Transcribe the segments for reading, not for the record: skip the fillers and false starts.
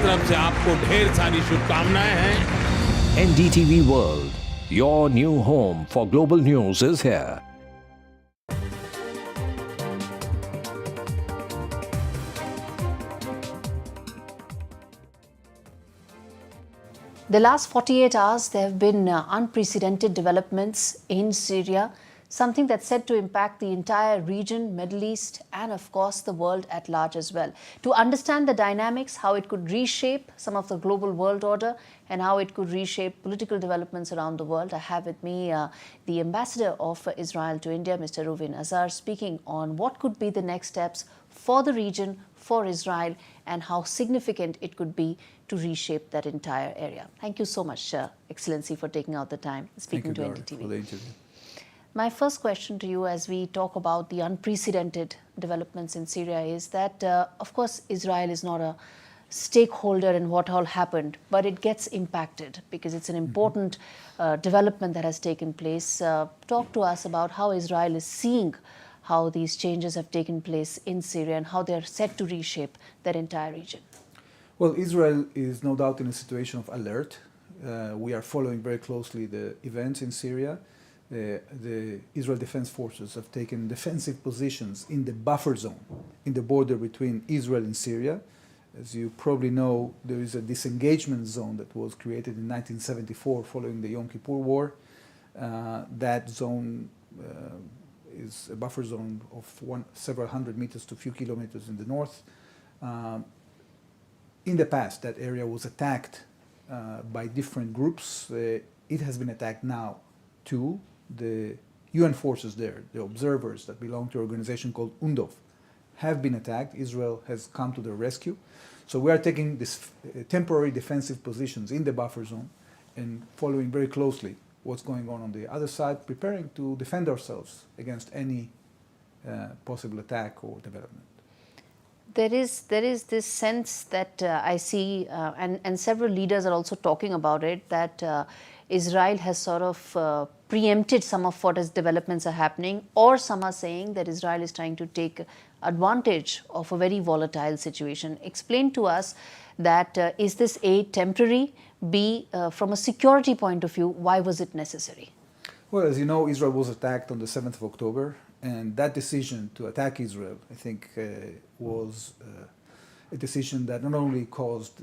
तरफ से आपको ढेर सारी शुभकामनाएं हैं। NDTV World, your new home for global news is here. The last 48 hours, there have been unprecedented developments in Syria, something that's said to impact the entire region, Middle East, and of course the world at large as well. To understand the dynamics, how it could reshape some of the global world order, and how it could reshape political developments around the world, I have with me the ambassador of Israel to India, Mr. Reuven Azar, speaking on what could be the next steps for the region, for Israel, and how significant it could be to reshape that entire area. Thank you so much, Excellency, for taking out the time speaking to Gaurie, NDTV. for the interview. My first question to you as we talk about the unprecedented developments in Syria is that, of course, Israel is not a stakeholder in what all happened, but it gets impacted because it's an important development that has taken place. Talk to us about how Israel is seeing how these changes have taken place in Syria and how they're set to reshape that entire region. Well, Israel is no doubt in a situation of alert. We are following very closely the events in Syria. The Israel Defense Forces have taken defensive positions in the buffer zone, in the border between Israel and Syria. As you probably know, there is a disengagement zone that was created in 1974 following the Yom Kippur War. That zone is a buffer zone of several hundred meters to a few kilometers in the north. In the past, that area was attacked by different groups. It has been attacked now too. The UN forces there, the observers that belong to an organization called UNDOF, have been attacked. Israel has come to their rescue. So we are taking these temporary defensive positions in the buffer zone and following very closely what's going on the other side, preparing to defend ourselves against any possible attack or development. There is this sense that I see, and several leaders are also talking about it, that Israel has sort of preempted some of what as developments are happening, or some are saying that Israel is trying to take advantage of a very volatile situation. Explain to us that is this A, temporary, B, from a security point of view, why was it necessary? Well, as you know, Israel was attacked on the 7th of October, and that decision to attack Israel, I think, was a decision that not only caused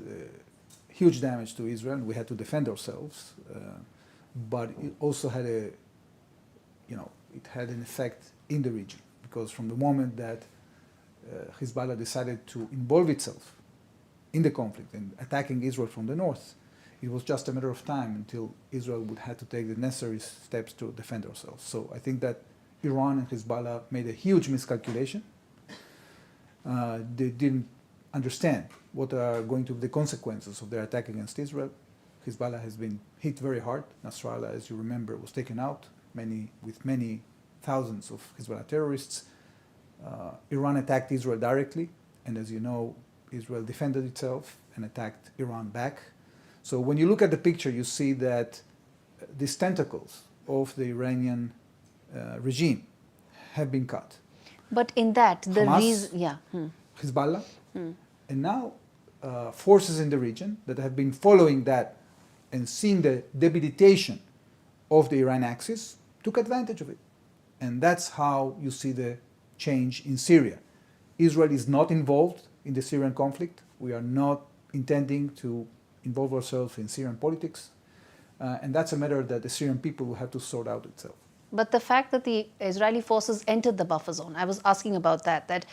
huge damage to Israel, and we had to defend ourselves, but it also had it had an effect in the region, because from the moment that Hezbollah decided to involve itself in the conflict and attacking Israel from the north, it was just a matter of time until Israel would have to take the necessary steps to defend ourselves. So I think that Iran and Hezbollah made a huge miscalculation. They didn't understand what are going to be the consequences of their attack against Israel. Hezbollah has been hit very hard. Nasrallah, as you remember, was taken out, with many thousands of Hezbollah terrorists. Iran attacked Israel directly, and as you know, Israel defended itself and attacked Iran back. So when you look at the picture, you see that these tentacles of the Iranian regime have been cut. But in that, the Hamas, reason, Hezbollah, and now forces in the region that have been following that and seeing the debilitation of the Iran axis took advantage of it. And that's how you see the change in Syria. Israel is not involved in the Syrian conflict. We are not intending to involve ourselves in Syrian politics. And that's a matter that the Syrian people will have to sort out itself. But the fact that the Israeli forces entered the buffer zone, I was asking about that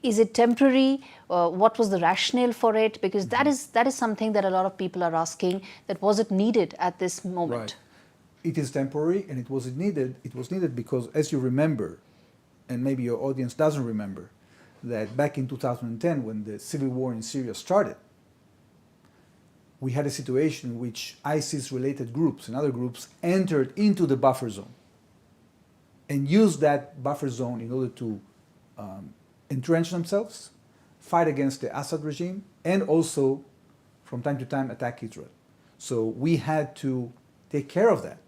is it temporary? What was the rationale for it? Because that is something that a lot of people are asking, that was it needed at this moment? Right. It is temporary, and it was needed. It was needed because, as you remember, and maybe your audience doesn't remember, that back in 2010, when the civil war in Syria started, we had a situation in which ISIS-related groups and other groups entered into the buffer zone and used that buffer zone in order to entrench themselves, fight against the Assad regime, and also, from time to time, attack Israel. So we had to take care of that.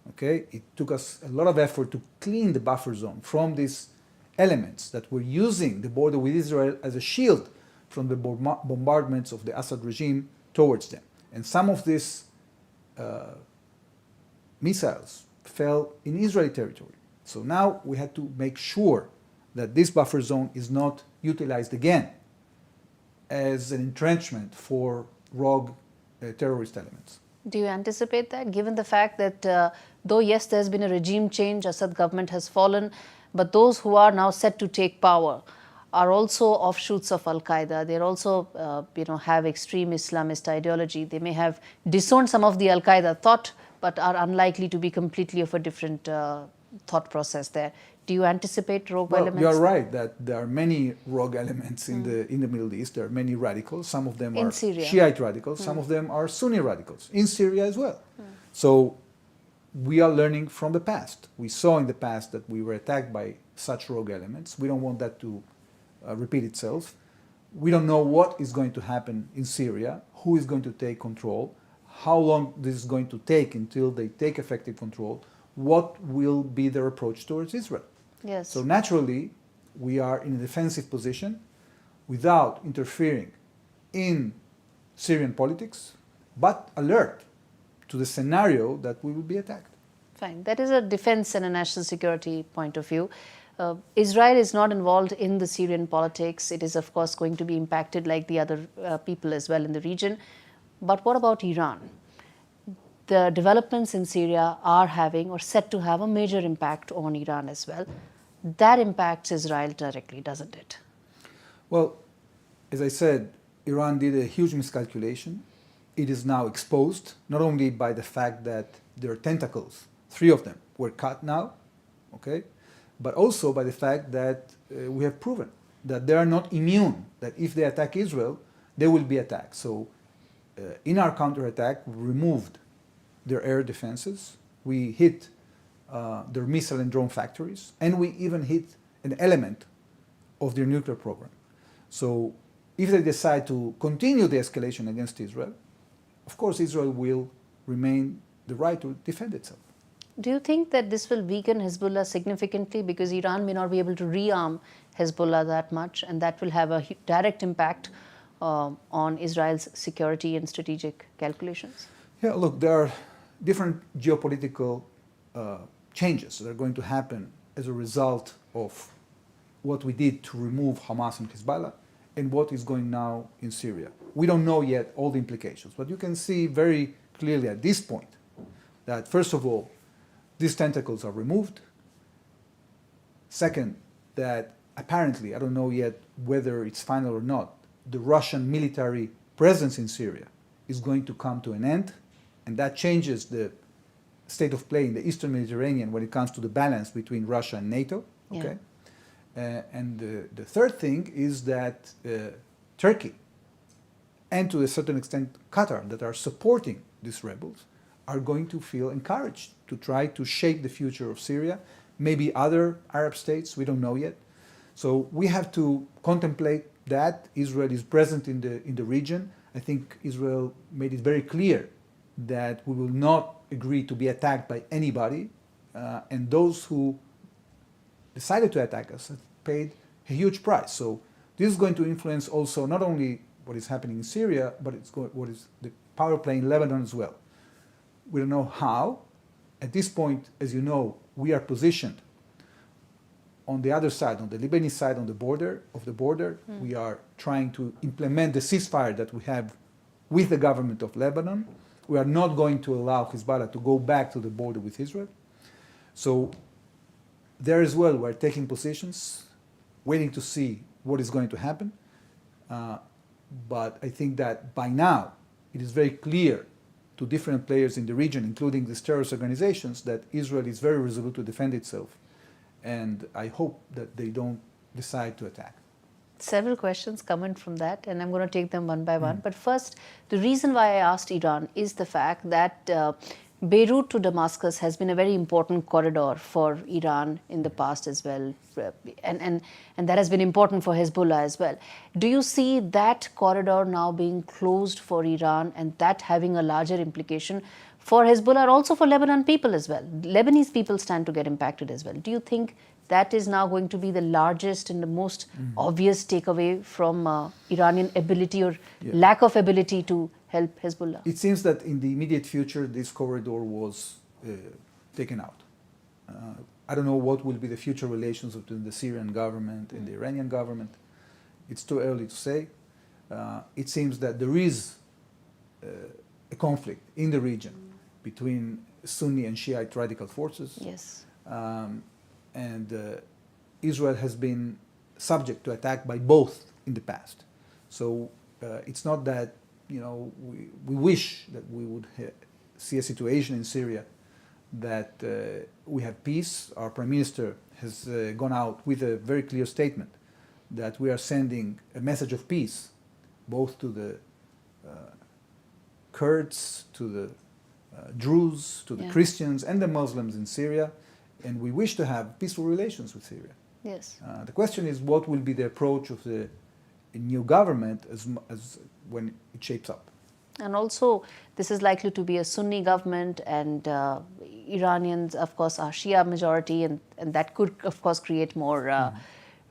Okay? It took us a lot of effort to clean the buffer zone from these elements that were using the border with Israel as a shield from the bombardments of the Assad regime towards them. And some of these missiles fell in Israeli territory. So now we had to make sure that this buffer zone is not utilized again as an entrenchment for rogue terrorist elements. Do you anticipate that, given the fact that though yes, there's been a regime change, Assad government has fallen, but those who are now set to take power are also offshoots of Al-Qaeda. They're also, have extreme Islamist ideology. They may have disowned some of the Al-Qaeda thought, but are unlikely to be completely of a different thought process there. Do you anticipate rogue elements? You are right that there are many rogue elements in the Middle East. There are many radicals. Some of them are Syria. Shiite radicals. Some of them are Sunni radicals in Syria as well. So we are learning from the past. We saw in the past that we were attacked by such rogue elements. We don't want that to repeat itself. We don't know what is going to happen in Syria, who is going to take control, how long this is going to take until they take effective control, what will be their approach towards Israel. Yes. So naturally, we are in a defensive position without interfering in Syrian politics, but alert to the scenario that we will be attacked. Fine. That is a defense and a national security point of view. Israel is not involved in the Syrian politics. It is, of course, going to be impacted like the other people as well in the region. But what about Iran? The developments in Syria are having or set to have a major impact on Iran as well. That impacts Israel directly, doesn't it? Well, as I said, Iran did a huge miscalculation. It is now exposed, not only by the fact that their tentacles, 3 of them, were cut now, okay, but also by the fact that we have proven that they are not immune, that if they attack Israel, they will be attacked. So in our counterattack, we removed their air defenses, we hit their missile and drone factories, and we even hit an element of their nuclear program. So if they decide to continue the escalation against Israel, of course Israel will remain the right to defend itself. Do you think that this will weaken Hezbollah significantly, because Iran may not be able to rearm Hezbollah that much, and that will have a direct impact on Israel's security and strategic calculations? Yeah, look, there are different geopolitical changes that are going to happen as a result of what we did to remove Hamas and Hezbollah and what is going now in Syria. We don't know yet all the implications, but you can see very clearly at this point that, first of all, these tentacles are removed. Second, that apparently, I don't know yet whether it's final or not, the Russian military presence in Syria is going to come to an end, and that changes the state of play in the Eastern Mediterranean when it comes to the balance between Russia and NATO. Okay, and the third thing is that Turkey and to a certain extent Qatar, that are supporting these rebels, are going to feel encouraged to try to shape the future of Syria, maybe other Arab states, we don't know yet. So we have to contemplate that. Israel is present in the region. I think Israel made it very clear that we will not agree to be attacked by anybody, and those who decided to attack us have paid a huge price. So this is going to influence also not only what is happening in Syria, but what is the power play in Lebanon as well. We don't know how. At this point, as you know, we are positioned on the other side, on the Lebanese side, on the border. We are trying to implement the ceasefire that we have with the government of Lebanon. We are not going to allow Hezbollah to go back to the border with Israel. So there as well, we're taking positions, waiting to see what is going to happen. But I think that by now, it is very clear to different players in the region, including these terrorist organizations, that Israel is very resolute to defend itself. And I hope that they don't decide to attack. Several questions come in from that, and I'm going to take them one by one. But first, the reason why I asked Iran is the fact that Beirut to Damascus has been a very important corridor for Iran in the past as well, and that has been important for Hezbollah as well. Do you see that corridor now being closed for Iran, and that having a larger implication for Hezbollah, and also for Lebanon people as well? Lebanese people stand to get impacted as well. Do you think that is now going to be the largest and the most obvious takeaway from Iranian ability or lack of ability to help Hezbollah? It seems that in the immediate future, this corridor was taken out. I don't know what will be the future relations between the Syrian government and the Iranian government. It's too early to say. It seems that there is a conflict in the region between Sunni and Shiite radical forces. Yes. And Israel has been subject to attack by both in the past. So it's not that, you know, we wish that we would see a situation in Syria that we have peace. Our Prime Minister has gone out with a very clear statement that we are sending a message of peace both to the Kurds, to the Druze, to the Christians and the Muslims in Syria, and we wish to have peaceful relations with Syria. Yes. The question is what will be the approach of the new government as when it shapes up. And also, this is likely to be a Sunni government, and Iranians, of course, are Shia majority, and that could, of course, create more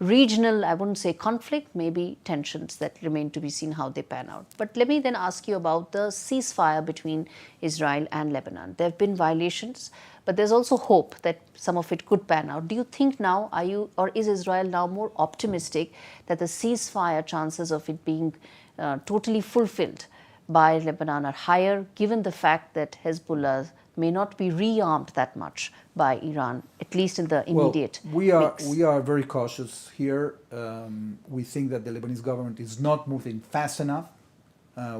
regional, I wouldn't say conflict, maybe tensions that remain to be seen how they pan out. But let me then ask you about the ceasefire between Israel and Lebanon. There have been violations, but there's also hope that some of it could pan out. Do you think now, or is Israel now more optimistic that the ceasefire chances of it being totally fulfilled by Lebanon are higher, given the fact that Hezbollah may not be rearmed that much by Iran, at least in the immediate mix? We are very cautious here. We think that the Lebanese government is not moving fast enough.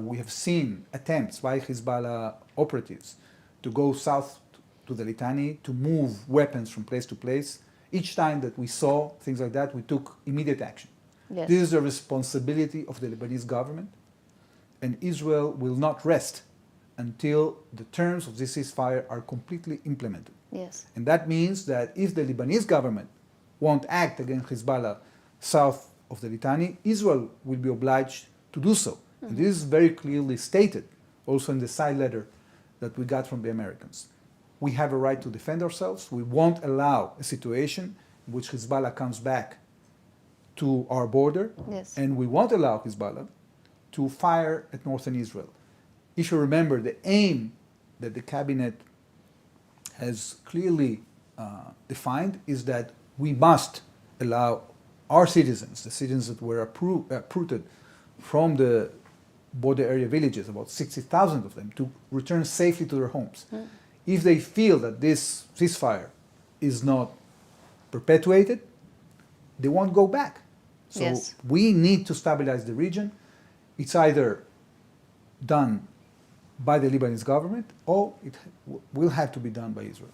We have seen attempts by Hezbollah operatives to go south to the Litani, to move weapons from place to place. Each time that we saw things like that, we took immediate action. Yes. This is a responsibility of the Lebanese government, and Israel will not rest until the terms of this ceasefire are completely implemented. Yes. And that means that if the Lebanese government won't act against Hezbollah south of the Litani, Israel will be obliged to do so. And this is very clearly stated also in the side letter that we got from the Americans. We have a right to defend ourselves. We won't allow a situation in which Hezbollah comes back to our border. Yes. And we won't allow Hezbollah to fire at northern Israel. If you remember, the aim that the cabinet has clearly defined is that we must allow our citizens, the citizens that were uprooted from the border area villages, about 60,000 of them, to return safely to their homes. If they feel that this ceasefire is not perpetuated, they won't go back. So we need to stabilize the region. It's either done by the Lebanese government or it will have to be done by Israel.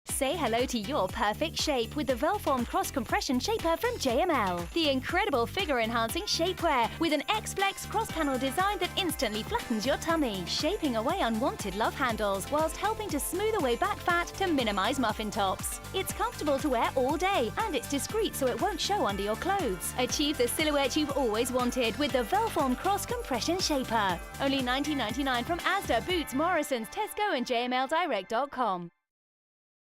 Say hello to your perfect shape with the Velform Cross Compression Shaper from JML. The incredible figure-enhancing shapewear with an X-Flex cross-panel design that instantly flattens your tummy, shaping away unwanted love handles whilst helping to smooth away back fat to minimise muffin tops. It's comfortable to wear all day and it's discreet so it won't show under your clothes. Achieve the silhouette you've always wanted with the Velform Cross Compression Shaper. Only $19.99 from Asda, Boots, Morrisons, Tesco and jmldirect.com.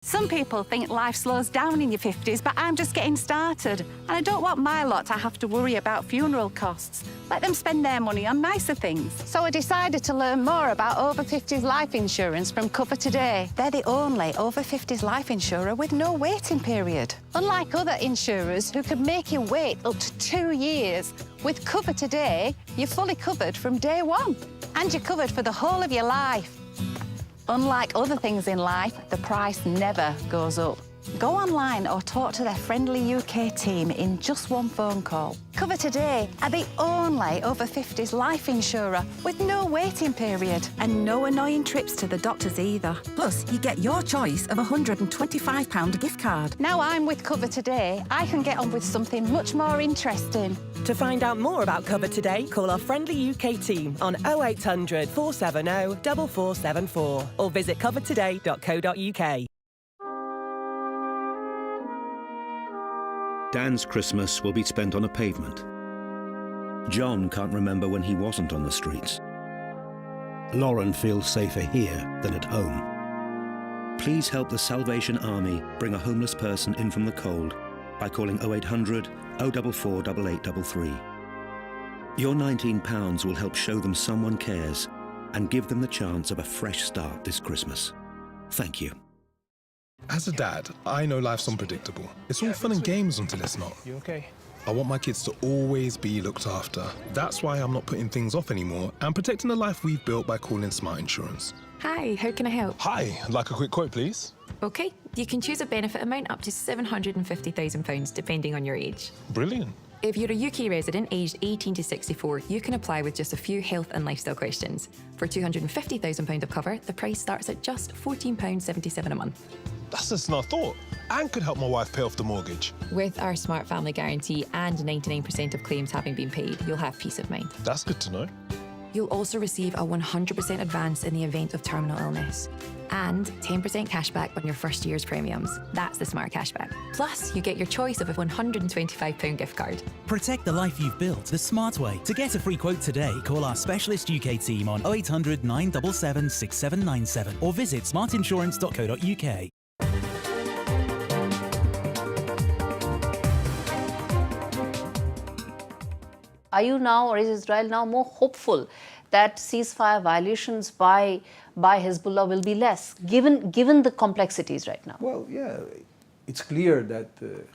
Some people think life slows down in your 50s, but I'm just getting started. And I don't want my lot to have to worry about funeral costs. Let them spend their money on nicer things. So I decided to learn more about over 50s life insurance from Cover Today. They're the only over 50s life insurer with no waiting period. Unlike other insurers who can make you wait up to 2 years, with Cover Today, you're fully covered from day one. And you're covered for the whole of your life. Unlike other things in life, the price never goes up. Go online or talk to their friendly UK team in just one phone call. Cover Today are the only over 50s life insurer with no waiting period. And no annoying trips to the doctors either. Plus, you get your choice of a £125 gift card. Now I'm with Cover Today, I can get on with something much more interesting. To find out more about Cover Today, call our friendly UK team on 0800 470 4474 or visit covertoday.co.uk. Dan's Christmas will be spent on a pavement. John can't remember when he wasn't on the streets. Lauren feels safer here than at home. Please help the Salvation Army bring a homeless person in from the cold by calling 0800 044 8833. Your £19 will help show them someone cares and give them the chance of a fresh start this Christmas. Thank you. As a dad, I know life's unpredictable. It's all fun and games until it's not. You okay? I want my kids to always be looked after. That's why I'm not putting things off anymore and protecting the life we've built by calling Smart Insurance. Hi, how can I help? Hi, I'd like a quick quote, please. Okay, you can choose a benefit amount up to £750,000 depending on your age. Brilliant. If you're a UK resident aged 18 to 64, you can apply with just a few health and lifestyle questions. For £250,000 of cover, the price starts at just £14.77 a month. That's less than I thought, and could help my wife pay off the mortgage. With our Smart Family Guarantee and 99% of claims having been paid, you'll have peace of mind. That's good to know. You'll also receive a 100% advance in the event of terminal illness and 10% cashback on your first year's premiums. That's the Smart Cashback. Plus, you get your choice of a £125 gift card. Protect the life you've built the smart way. To get a free quote today, call our specialist UK team on 0800 977 6797 or visit smartinsurance.co.uk. Are you now, or is Israel now more hopeful that ceasefire violations by Hezbollah will be less, given the complexities right now? Well, yeah, it's clear that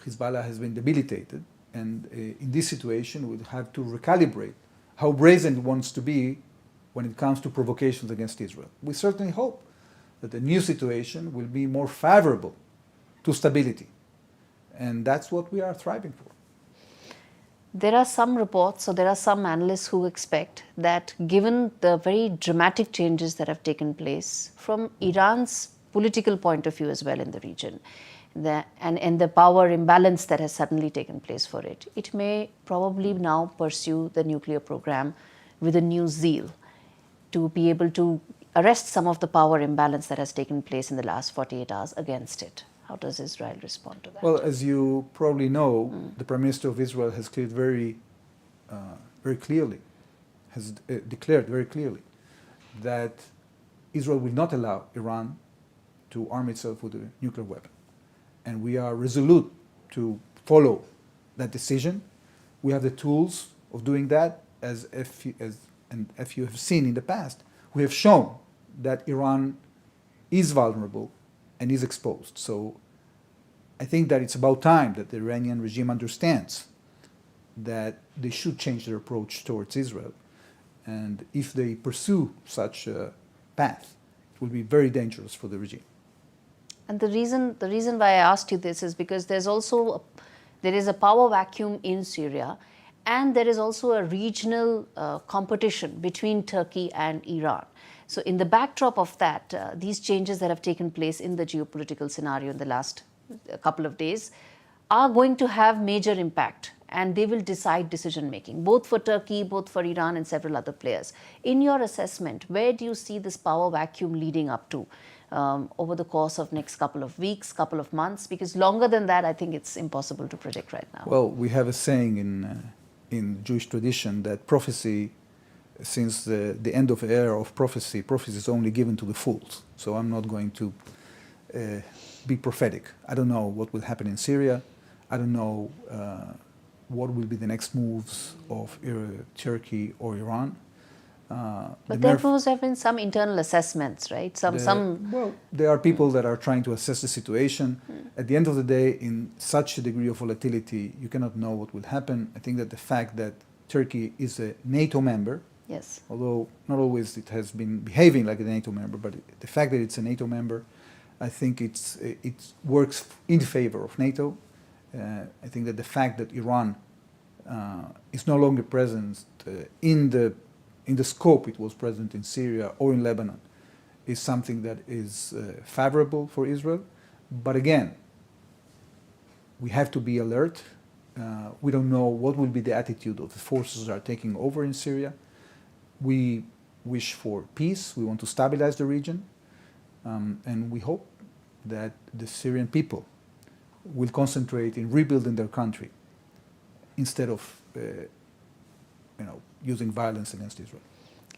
Hezbollah has been debilitated, and in this situation, we'll have to recalibrate how brazen it wants to be when it comes to provocations against Israel. We certainly hope that the new situation will be more favorable to stability, and that's what we are thriving for. There are some reports, or there are some analysts who expect that given the very dramatic changes that have taken place from Iran's political point of view as well in the region, and the power imbalance that has suddenly taken place for it, it may probably now pursue the nuclear program with a new zeal to be able to arrest some of the power imbalance that has taken place in the last 48 hours against it. How does Israel respond to that? Well, as you probably know, the Prime Minister of Israel has declared very clearly that Israel will not allow Iran to arm itself with a nuclear weapon. And we are resolute to follow that decision. We have the tools of doing that, if you have seen in the past. We have shown that Iran is vulnerable and is exposed. So I think that it's about time that the Iranian regime understands that they should change their approach towards Israel. And if they pursue such a path, it will be very dangerous for the regime. And the reason why I asked you this is because there is a power vacuum in Syria, and there is also a regional competition between Turkey and Iran. So in the backdrop of that, these changes that have taken place in the geopolitical scenario in the last couple of days are going to have major impact, and they will decide decision making, both for Turkey, both for Iran and several other players. In your assessment, where do you see this power vacuum leading up to over the course of next couple of weeks, couple of months? Because longer than that, I think it's impossible to predict right now. Well, we have a saying in Jewish tradition that prophecy, since the end of the era of prophecy is only given to the fools. So I'm not going to be prophetic. I don't know what will happen in Syria. I don't know what will be the next moves of Turkey or Iran. But there must have been some internal assessments, right? Well, there are people that are trying to assess the situation. At the end of the day, in such a degree of volatility, you cannot know what will happen. I think that the fact that Turkey is a NATO member, yes, although not always it has been behaving like a NATO member, but the fact that it's a NATO member, I think it works in favor of NATO. I think that the fact that Iran is no longer present in the scope it was present in Syria or in Lebanon is something that is favorable for Israel. But again, we have to be alert. We don't know what will be the attitude of the forces that are taking over in Syria. We wish for peace. We want to stabilize the region. And we hope that the Syrian people will concentrate in rebuilding their country instead of using violence against Israel.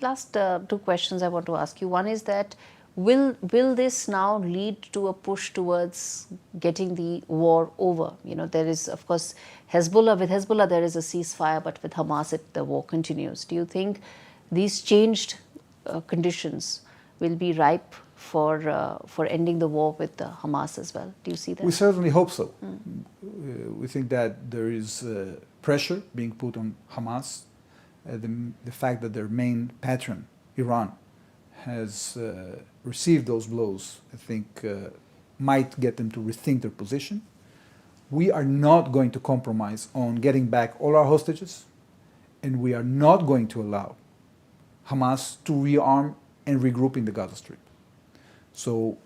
Last two questions I want to ask you. One is that will this now lead to a push towards getting the war over? You know, there is, of course, Hezbollah. With Hezbollah, there is a ceasefire, but with Hamas, the war continues. Do you think these changed conditions will be ripe for ending the war with Hamas as well? Do you see that? We certainly hope so. We think that there is pressure being put on Hamas. The fact that their main patron, Iran, has received those blows, I think, might get them to rethink their position. We are not going to compromise on getting back all our hostages, and we are not going to allow Hamas to rearm and regroup in the Gaza Strip. So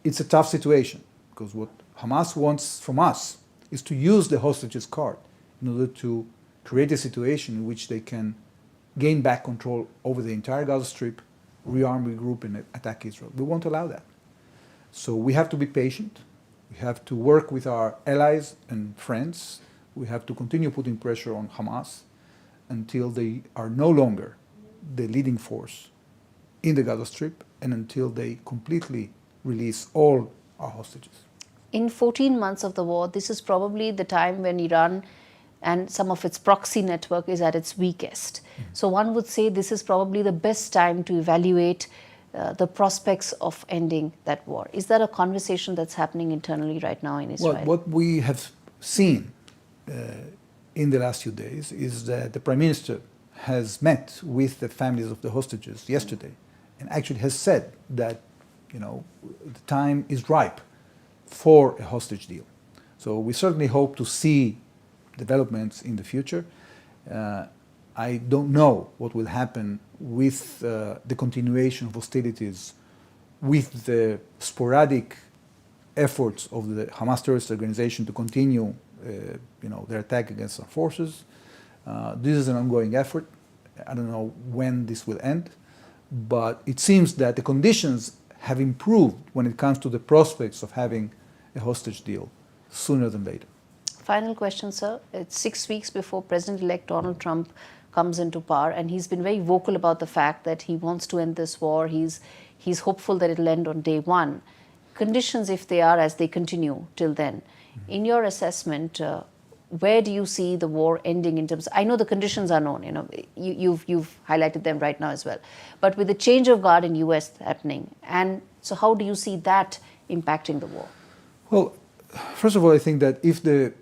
it's a tough situation, because what Hamas wants from us is to use the hostages card in order to create a situation in which they can gain back control over the entire Gaza Strip, rearm, regroup, and attack Israel. We won't allow that. So we have to be patient. We have to work with our allies and friends. We have to continue putting pressure on Hamas until they are no longer the leading force in the Gaza Strip and until they completely release all our hostages. In 14 months of the war, this is probably the time when Iran and some of its proxy network is at its weakest. So one would say this is probably the best time to evaluate the prospects of ending that war. Is that a conversation that's happening internally right now in Israel? Well, what we have seen in the last few days is that the Prime Minister has met with the families of the hostages yesterday and actually has said that, you know, the time is ripe for a hostage deal. So we certainly hope to see developments in the future. I don't know what will happen with the continuation of hostilities, with the sporadic efforts of the Hamas terrorist organization to continue, their attack against our forces. This is an ongoing effort. I don't know when this will end, but it seems that the conditions have improved when it comes to the prospects of having a hostage deal sooner than later. Final question, sir. It's 6 weeks before President-elect Donald Trump comes into power, and he's been very vocal about the fact that he wants to end this war. He's hopeful that it'll end on day one. Conditions, if they are as they continue till then, in your assessment, where do you see the war ending in terms? I know the conditions are known. You've highlighted them right now as well. But with the change of guard in U.S. happening, and so how do you see that impacting the war? Well, first of all, I think that if the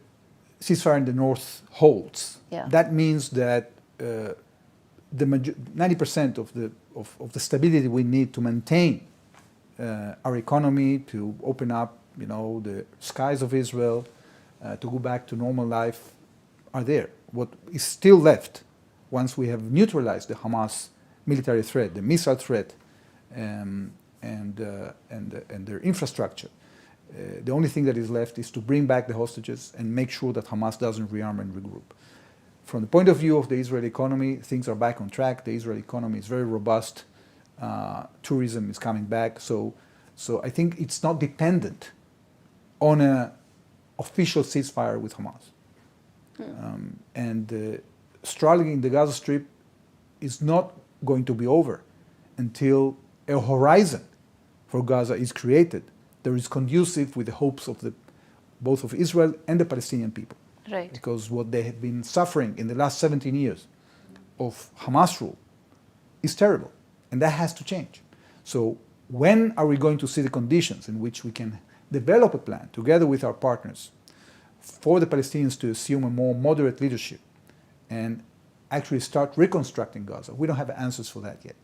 ceasefire in the north holds, that means that the 90% of the stability we need to maintain our economy, to open up, the skies of Israel, to go back to normal life, are there. What is still left, once we have neutralized the Hamas military threat, the missile threat, and their infrastructure, the only thing that is left is to bring back the hostages and make sure that Hamas doesn't rearm and regroup. From the point of view of the Israeli economy, things are back on track. The Israeli economy is very robust. Tourism is coming back. So I think it's not dependent on an official ceasefire with Hamas. And struggling in the Gaza Strip is not going to be over until a horizon for Gaza is created that is conducive with the hopes of both of Israel and the Palestinian people. Right. Because what they have been suffering in the last 17 years of Hamas rule is terrible, and that has to change. So when are we going to see the conditions in which we can develop a plan together with our partners for the Palestinians to assume a more moderate leadership and actually start reconstructing Gaza? We don't have answers for that yet.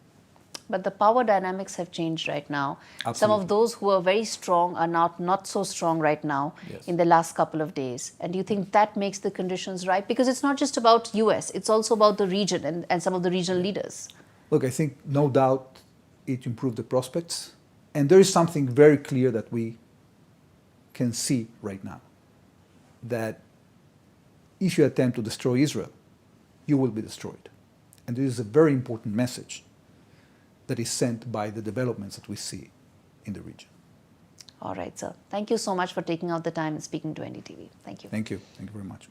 But the power dynamics have changed right now. Absolutely. Some of those who are very strong are not so strong right now in the last couple of days. And do you think that makes the conditions right? Because it's not just about US, it's also about the region and some of the regional leaders. Look, I think no doubt it improved the prospects. And there is something very clear that we can see right now, that if you attempt to destroy Israel, you will be destroyed. And this is a very important message that is sent by the developments that we see in the region. All right, sir. Thank you so much for taking out the time and speaking to NDTV. Thank you. Thank you. Thank you very much.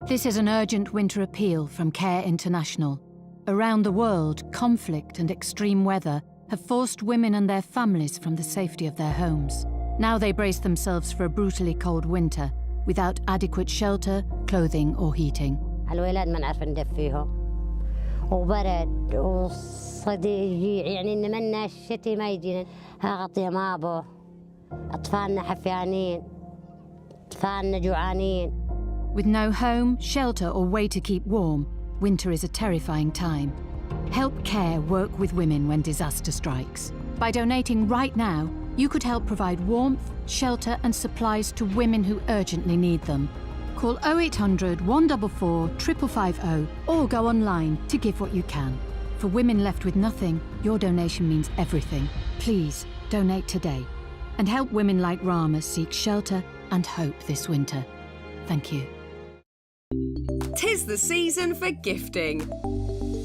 This is an urgent winter appeal from Care International. Around the world, conflict and extreme weather have forced women and their families from the safety of their homes. Now they brace themselves for a brutally cold winter without adequate shelter, clothing or heating. الولاد ما نعرف ندفيهم وبرد وصديق يعني نمنا الشتي ما يجينا غطية مابو أطفالنا حفيانين أطفالنا جوعانين. With no home, shelter or way to keep warm, winter is a terrifying time. Help Care work with women when disaster strikes. By donating right now, you could help provide warmth, shelter and supplies to women who urgently need them. Call 0800 144 550 or go online to give what you can. For women left with nothing, your donation means everything. Please donate today and help women like Rama seek shelter and hope this winter. Thank you. 'Tis the season for gifting.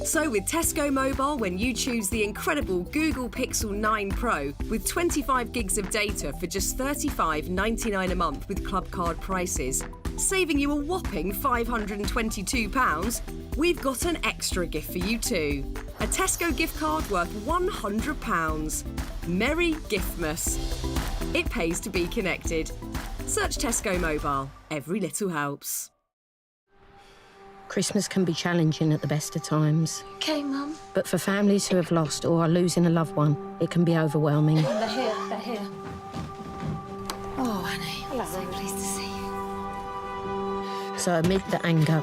So with Tesco Mobile, when you choose the incredible Google Pixel 9 Pro with 25 gigs of data for just $35.99 a month with club card prices, saving you a whopping £522, we've got an extra gift for you too. A Tesco gift card worth £100. Merry Giftmas. It pays to be connected. Search Tesco Mobile. Every little helps. Christmas can be challenging at the best of times. Okay, Mum. But for families who have lost or are losing a loved one, it can be overwhelming. They're here, they're here. Oh, honey, I'm so pleased to see you. So amid the anger,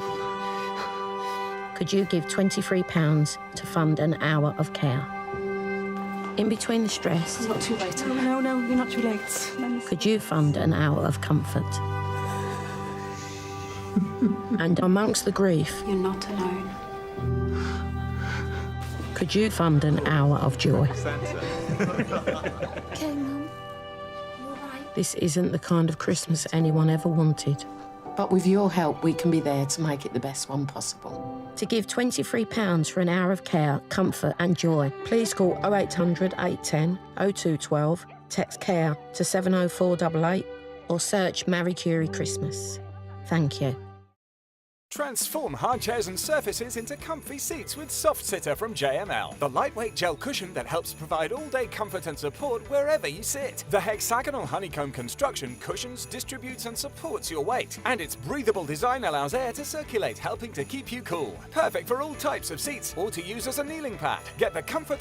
could you give £23 to fund an hour of care? In between the stress... It's not too late. No, you're not too late. Could you fund an hour of comfort? And amongst the grief... You're not alone. Could you fund an hour of joy? Okay, Mum. You all right? This isn't the kind of Christmas anyone ever wanted. But with your help, we can be there to make it the best one possible. To give £23 for an hour of care, comfort and joy, please call 0800 810 0212, text CARE to 70488 or search Marie Curie Christmas. Thank you. Transform hard chairs and surfaces into comfy seats with Soft Sitter from JML, the lightweight gel cushion that helps provide all-day comfort and support wherever you sit. The hexagonal honeycomb construction cushions, distributes and supports your weight, and its breathable design allows air to circulate, helping to keep you cool. Perfect for all types of seats or to use as a kneeling pad. Get the comfort